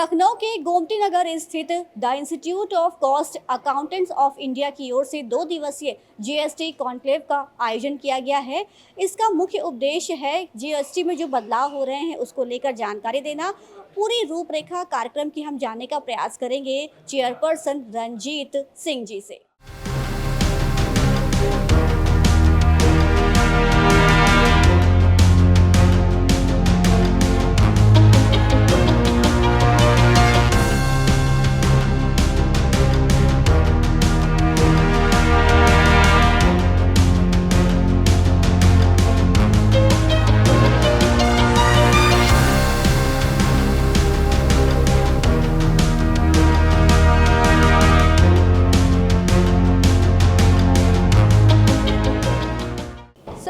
लखनऊ के गोमती नगर स्थित the institute of cost accountants of India की ओर से 2 दिवसीय जीएसटी कॉन्क्लेव का आयोजन किया गया है। इसका मुख्य उद्देश्य है जीएसटी में जो बदलाव हो रहे हैं उसको लेकर जानकारी देना। पूरी रूपरेखा कार्यक्रम की हम जानने का प्रयास करेंगे चेयरपर्सन रंजीत सिंह जी से।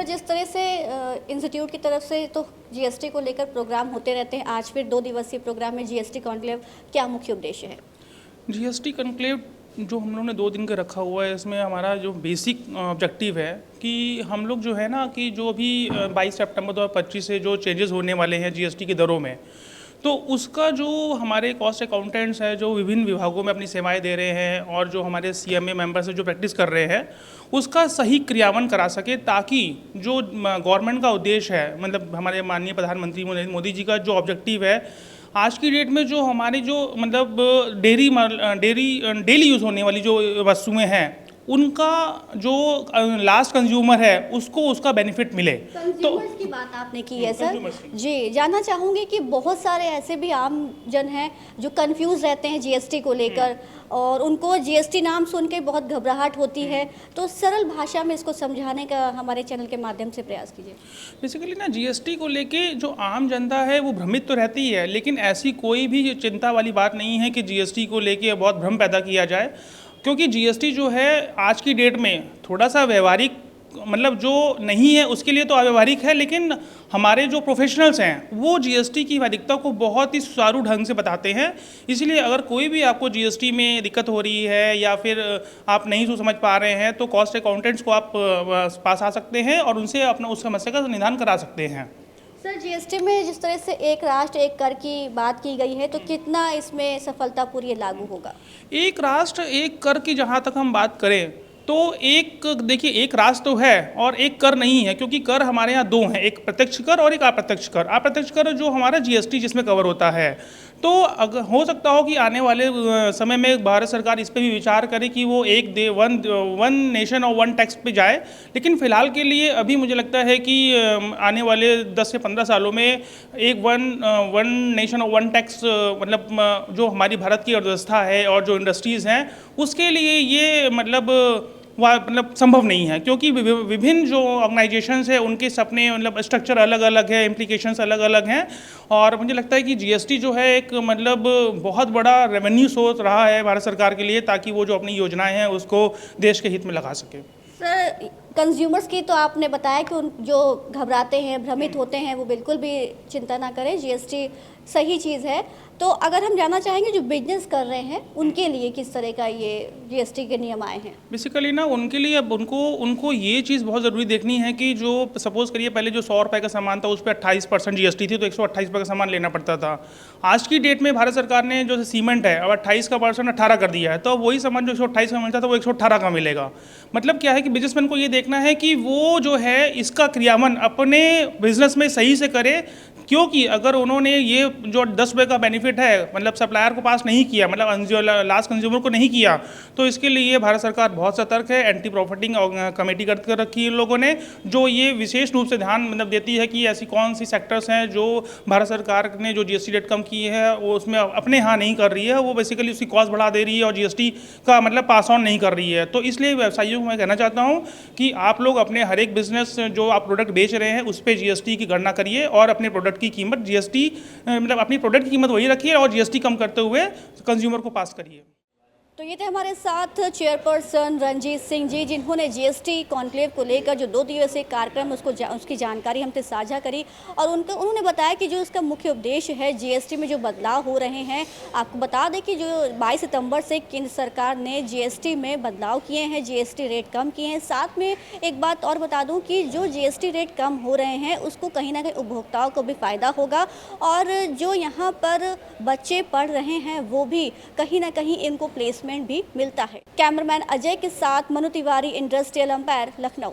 जिस तरह से इंस्टीट्यूट की तरफ से तो जीएसटी को लेकर प्रोग्राम होते रहते हैं, आज फिर 2 दिवसीय प्रोग्राम में जीएसटी कॉन्क्लेव, क्या मुख्य उद्देश्य है? जीएसटी कॉन्क्लेव जो हम लोगों ने 2 दिन का रखा हुआ है, इसमें हमारा जो बेसिक ऑब्जेक्टिव है कि हम लोग जो है ना कि जो भी 22 सितंबर 2025 से जो चेंजेस होने वाले हैं जीएसटी की दरों में, तो उसका जो हमारे कॉस्ट अकाउंटेंट्स हैं जो विभिन्न विभागों में अपनी सेवाएं दे रहे हैं और जो हमारे सीएमए मेंबर्स हैं जो प्रैक्टिस कर रहे हैं, उसका सही क्रियान्वयन करा सके, ताकि जो गवर्नमेंट का उद्देश्य है, मतलब हमारे माननीय प्रधानमंत्री मोदी जी का जो ऑब्जेक्टिव है, आज की डेट में जो हमारी जो मतलब डेली यूज़ होने वाली जो वस्तुएं हैं, उनका जो लास्ट कंज्यूमर है उसको उसका बेनिफिट मिले। तो की बात आपने की है सर जी, जानना चाहूँगी कि बहुत सारे ऐसे भी आम जन हैं जो कंफ्यूज रहते हैं जीएसटी को लेकर और उनको जीएसटी नाम सुन के बहुत घबराहट होती है, तो सरल भाषा में इसको समझाने का हमारे चैनल के माध्यम से प्रयास कीजिए। बेसिकली ना जीएसटी को लेके जो आम जनता है वो भ्रमित तो रहती है, लेकिन ऐसी कोई भी चिंता वाली बात नहीं है कि जीएसटी को लेके बहुत भ्रम पैदा किया जाए, क्योंकि जीएसटी जो है आज की डेट में थोड़ा सा व्यवहारिक, मतलब जो नहीं है उसके लिए तो अव्यवहारिक है, लेकिन हमारे जो प्रोफेशनल्स हैं वो जीएसटी की वैधिकता को बहुत ही सुचारू ढंग से बताते हैं। इसलिए अगर कोई भी आपको जीएसटी में दिक्कत हो रही है या फिर आप नहीं समझ पा रहे हैं, तो कॉस्ट अकाउंटेंट्स को आप पास आ सकते हैं और उनसे अपना उस समस्या का निदान करा सकते हैं। सर, जीएसटी में जिस तरह से एक राष्ट्र एक कर की बात की गई है, तो कितना इसमें सफलतापूर्वक लागू होगा? एक राष्ट्र एक कर की जहाँ तक हम बात करें तो एक देखिए, एक राष्ट्र तो है और एक कर नहीं है, क्योंकि कर हमारे यहाँ 2 हैं, एक प्रत्यक्ष कर और एक अप्रत्यक्ष कर। अप्रत्यक्ष कर जो हमारा जीएसटी जिसमें कवर होता है, तो अगर हो सकता हो कि आने वाले समय में भारत सरकार इस पर भी विचार करे कि वो वन नेशन और वन टैक्स पे जाए, लेकिन फ़िलहाल के लिए अभी मुझे लगता है कि आने वाले 10 से 15 सालों में एक वन नेशन और वन टैक्स, मतलब जो हमारी भारत की अर्थव्यवस्था है और जो इंडस्ट्रीज़ हैं उसके लिए ये मतलब संभव नहीं है, क्योंकि विभिन्न जो ऑर्गेनाइजेशंस है उनके सपने, मतलब स्ट्रक्चर अलग अलग है, इम्प्लीकेशंस अलग अलग हैं, और मुझे लगता है कि जीएसटी जो है एक मतलब बहुत बड़ा रेवेन्यू सोर्स रहा है भारत सरकार के लिए, ताकि वो जो अपनी योजनाएं हैं उसको देश के हित में लगा सके। सर, कंज्यूमर्स की तो आपने बताया कि उन जो घबराते हैं, भ्रमित होते हैं, वो बिल्कुल भी चिंता ना करें, जीएसटी सही चीज़ है। तो अगर हम जानना चाहेंगे जो बिजनेस कर रहे हैं उनके लिए किस तरह का ये जीएसटी के नियम आए हैं? बेसिकली ना उनके लिए अब उनको ये चीज़ बहुत ज़रूरी देखनी है कि जो सपोज़ करिए पहले जो 100 रुपये का सामान था उस पर 28% जीएसटी थी, तो 128 रुपये का सामान लेना पड़ता था। आज की डेट में भारत सरकार ने जो सीमेंट है अब 28% 18 कर दिया है, तो वही सामान जो 128 का मिलता था वो 118 का मिलेगा। मतलब क्या है कि बिजनेसमैन को ये देखना है कि वो जो है इसका क्रियान्वयन अपने बिजनेस में सही से करे, क्योंकि अगर उन्होंने ये जो 10 रुपये का बेनिफिट है मतलब सप्लायर को पास नहीं किया, मतलब लास्ट कंज्यूमर को नहीं किया, तो इसके लिए भारत सरकार बहुत सतर्क है। एंटी प्रॉफिटिंग कमेटी कर रखी है इन लोगों ने, जो ये विशेष रूप से ध्यान मतलब देती है कि ऐसी कौन सी सेक्टर्स हैं जो भारत सरकार ने जो जीएसटी रेट कम की है वो उसमें अपने यहाँ नहीं कर रही है, वो बेसिकली उसकी कॉस्ट बढ़ा दे रही है और जीएसटी का मतलब पास ऑन नहीं कर रही है। तो इसलिए व्यवसायियों को मैं कहना चाहता हूँ कि आप लोग अपने हर एक बिजनेस जो आप प्रोडक्ट बेच रहे हैं उस पर जीएसटी की गणना करिए और अपने प्रोडक्ट की कीमत जीएसटी मतलब अपनी प्रोडक्ट की कीमत वही रखिए और जीएसटी कम करते हुए कंज्यूमर को पास करिए। तो ये थे हमारे साथ चेयरपर्सन रंजीत सिंह जी, जिन्होंने जीएसटी कॉन्क्लेव को लेकर जो 2 दिवसीय कार्यक्रम उसकी जानकारी हमसे साझा करी और उन्होंने बताया कि जो इसका मुख्य उद्देश्य है जीएसटी में जो बदलाव हो रहे हैं। आपको बता दें कि जो 22 सितंबर से केंद्र सरकार ने जीएसटी में बदलाव किए हैं, जीएसटी रेट कम किए हैं। साथ में एक बात और बता दूं कि जो जीएसटी रेट कम हो रहे हैं उसको कहीं ना कहीं उपभोक्ताओं को भी फ़ायदा होगा और जो यहाँ पर बच्चे पढ़ रहे हैं वो भी कहीं ना कहीं इनको प्लेसमेंट भी मिलता है। कैमरामैन अजय के साथ मनु तिवारी, इंडस्ट्रियल एम्पायर, लखनऊ।